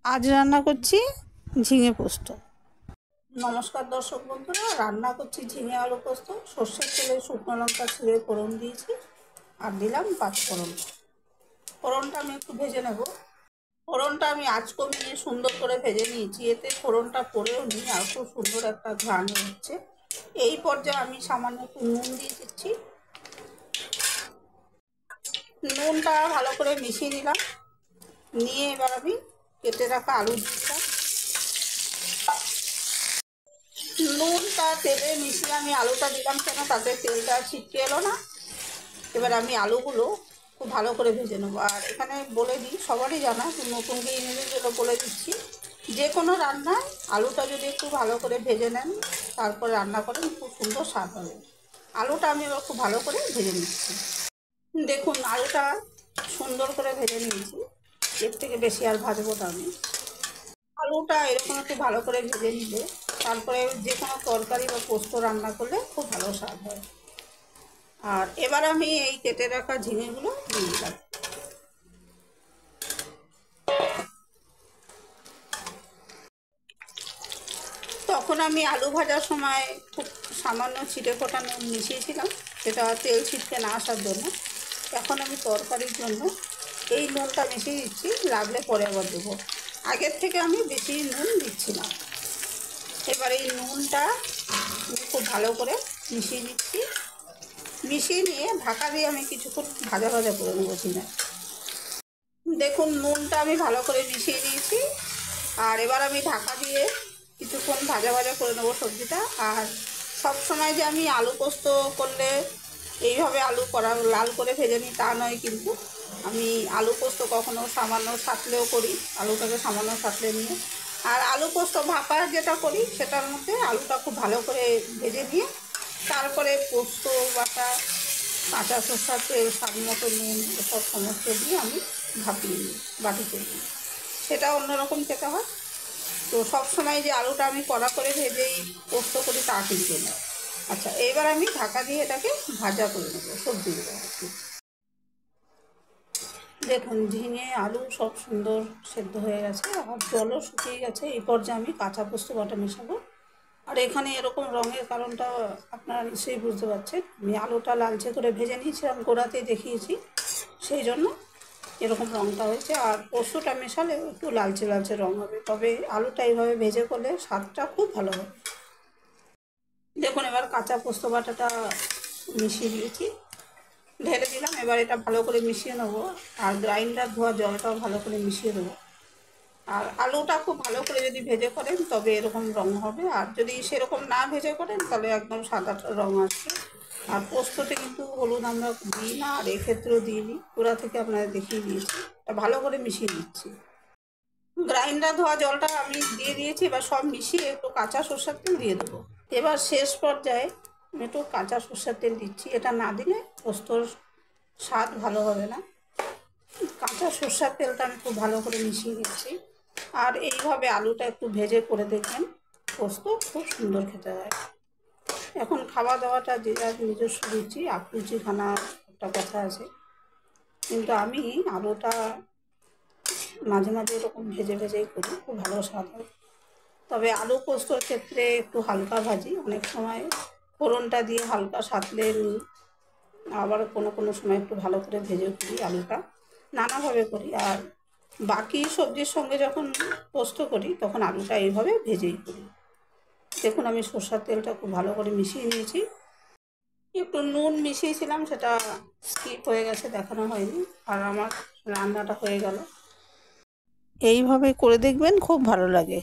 আজ রান্না করছি ঝিঙে পোস্ত। নমস্কার দর্শক বন্ধুরা, রান্না করছি ঝিঙে আলু পোস্ত। সর্ষের তেলে শুকনো লঙ্কা ছিঁড়ে ফোড়ন দিয়েছি আর দিলাম পাঁচফোড়ন। ফোড়নটা আমি একটু ভেজে নেব। ফোড়নটা আমি আঁচ কমিয়ে সুন্দর করে ভেজে নিয়েছি, এতে ফোড়নটা পড়েও নিই আর খুব সুন্দর একটা ঘ্রাণ হচ্ছে। এই পর্যায়ে আমি সামান্য একটু নুন দিয়ে দিচ্ছি। নুনটা ভালো করে মিশিয়ে নিলাম, নিয়ে এবার আমি কেটে রাখা আলু দিচ্ছি। নুনটা তেলে মিশিয়ে আমি আলুটা দিলাম, কেন তাতে তেলটা ছিটকে এলো না। এবার আমি আলুগুলো খুব ভালো করে ভেজে নেবো। আর এখানে বলে দিই, সবারই জানা, নতুন গৃহিণীদেরগুলো বলে দিচ্ছি, যে কোনো রান্নায় আলুটা যদি একটু ভালো করে ভেজে নেন তারপরে রান্না করেন, খুব সুন্দর স্বাদ হবে। আলুটা আমি এবার খুব ভালো করে ভেজে নিচ্ছি। দেখুন, আলুটা সুন্দর করে ভেজে নিয়েছি, এর থেকে বেশি আর ভাজবো না আমি। আলুটা এরকম একটু ভালো করে ভেজে নিলে তারপরে যে কোনো তরকারি বা পোস্ত রান্না করলে খুব ভালো স্বাদ হয়। আর এবার আমি এই কেটে রাখা ঝিঙেগুলো দিয়ে দিলাম। তখন আমি আলু ভাজার সময় খুব সামান্য ছিটে ফোটা নুন মিশিয়েছিলাম, সেটা তেল ছিটকে না আসার জন্য। এখন আমি তরকারির জন্য এই নুনটা মিশিয়ে দিচ্ছি, লাগলে পরে আবার দেবো। আগের থেকে আমি বেশি নুন দিচ্ছি না। এবার এই নুনটা খুব ভালো করে মিশিয়ে দিচ্ছি। মিশিয়ে নিয়ে ঢাকা দিয়ে আমি কিছুক্ষণ ভাজা ভাজা করে নেবো ঝিঙে। দেখুন, নুনটা আমি ভালো করে মিশিয়ে নিয়েছি, আর এবার আমি ঢাকা দিয়ে কিছুক্ষণ ভাজা ভাজা করে নেবো সবজিটা। আর সব সময় যে আমি আলু পোস্ত করলে এইভাবে আলু লাল করে ভেজে নিই তা নয়, কিন্তু আমি আলু পোস্ত কখনো সামান্য সাঁতলেও করি, আলুটাকে সামান্য সাঁতলে নিয়ে। আর আলু পোস্ত ভাপা যেটা করি সেটার মধ্যে আলুটা খুব ভালো করে ভেজে নিয়ে তারপরে পোস্ত বাটা, কাঁচা সরষের তেল, স্বাদ মতো নুন, এসব সমস্ত দিয়ে আমি ভাপিয়ে নিই বাটিতে নিই, সেটা অন্যরকম খেতে হয়। তো সব সময় যে আলুটা আমি কড়া করে ভেজেই পোস্ত করি তা কিন্তু না। আচ্ছা, এবার আমি ঢাকা দিয়ে এটাকে ভাজা করে নেবো সবজিগুলো। দেখুন, ঝিঙে আলু সব সুন্দর সেদ্ধ হয়ে গেছে আর জলও শুকিয়ে গেছে। এই পর্যায়ে আমি কাঁচা পোস্ত বাটা মেশাবো। আর এখানে এরকম রঙের কারণটা আপনারা নিশ্চয়ই বুঝতে পারছেন, আমি আলুটা লালচে করে ভেজে নিয়েছিলাম, গোড়াতেই দেখিয়েছি, সেই জন্য এরকম রঙটা হয়েছে। আর পোস্তটা মেশালে একটু লালচে লালচে রঙ হবে, তবে আলুটা এইভাবে ভেজে করলে স্বাদটা খুব ভালো হবে। দেখুন, এবার কাঁচা পোস্ত বাটাটা মিশিয়ে দিয়েছি, ঢেলে দিলাম। এবার এটা ভালো করে মিশিয়ে নেবো, আর গ্রাইন্ডার ধোয়া জলটাও ভালো করে মিশিয়ে দেবো। আর আলুটা খুব ভালো করে যদি ভেজে করেন তবে এরকম রঙ হবে, আর যদি সেরকম না ভেজে করেন তাহলে একদম সাদা রঙ আসবে। আর পোস্ততে কিন্তু হলুদ আমরা দিই না, আর এক্ষেত্রেও দিইনি, গোড়া থেকে আপনাদের দেখিয়ে দিয়েছি। এটা ভালো করে মিশিয়ে দিচ্ছি। গ্রাইন্ডার ধোয়া জলটা আমি দিয়ে দিয়েছি, এবার সব মিশিয়ে একটু কাঁচা সরষের তেল দিয়ে দেবো। এবার শেষ পর্যায়ে আমি একটু কাঁচা সরষের তেল দিচ্ছি, এটা না দিলে পোস্তর স্বাদ ভালো হবে না। কাঁচা সরষের তেলটা আমি খুব ভালো করে মিশিয়ে দিচ্ছি। আর এইভাবে আলুটা একটু ভেজে করে দেখবেন, পোস্ত খুব সুন্দর খেতে হয়। এখন খাওয়া দাওয়াটা যে যার নিজস্ব রুচি, আকুচি খানা একটা কথা আছে, কিন্তু আমি আলুটা মাঝে মাঝে এরকম ভেজে ভেজেই করি, খুব ভালো স্বাদ হয়। তবে আলু পোস্তর ক্ষেত্রে একটু হালকা ভাজি, অনেক সময় ফোড়নটা দিয়ে হালকা সাঁতলে নিই, আবার কোনো কোনো সময় একটু ভালো করে ভেজে করি আলুটা, নানাভাবে করি। আর বাকি সবজির সঙ্গে যখন পোস্ত করি তখন আলুটা এইভাবে ভেজেই করি। দেখুন, আমি সরষের তেলটা খুব ভালো করে মিশিয়ে নিয়েছি। একটু নুন মিশিয়েছিলাম, সেটা স্কিপ হয়ে গেছে, দেখানো হয়নি। আর আমার রান্নাটা হয়ে গেল। এইভাবে করে দেখবেন, খুব ভালো লাগে।